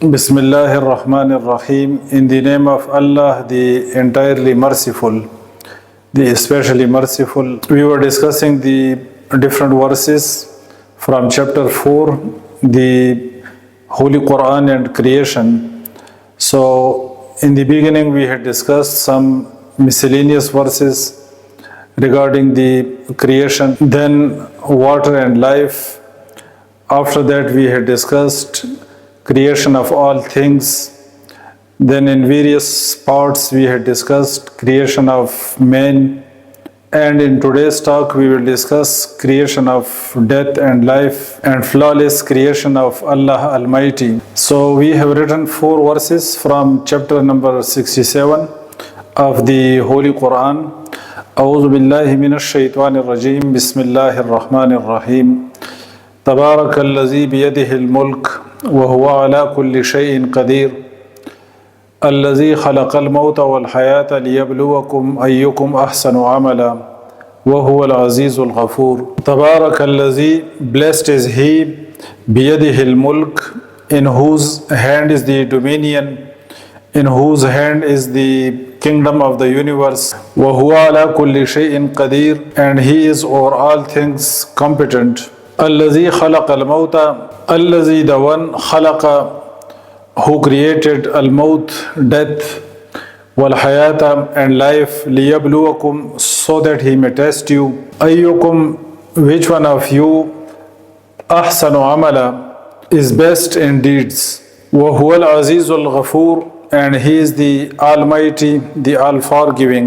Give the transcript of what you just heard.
Bismillah ar-Rahman ar-Rahim. In the name of Allah, the entirely merciful, the especially merciful. We were discussing the different verses from chapter 4, the Holy Quran and creation. So, in the beginning, we had discussed some miscellaneous verses regarding the creation, then water and life. After that, we had discussed creation of all things. Then in various parts we had discussed creation of man, and in today's talk we will discuss creation of death and life and flawless creation of Allah Almighty. So we have written 4 verses from chapter number 67 of the Holy Quran. أعوذ بالله من الشيطان الرجيم بسم الله الرحمن الرحيم تبارك الذي بيده الملك وهو على كل شيء قدير الذي خلق الموت والحياة ليبلوكم أيكم أحسن عملا وهو العزيز الغفور. تبارك الذي, blessed is he, بيده الملك, in whose hand is the dominion, in whose hand is the kingdom of the universe. وهو على كل شيء قدير, and he is over all things competent. الذي خلق الموت, الذي, the one, خلق, who created الموت, death, والحياة, and life, ليبلوكم, so that he may test you. أيكم, which one of you, أحسن عملا, is best in deeds. وهو العزيز الغفور, and he is the Almighty, the All-Forgiving.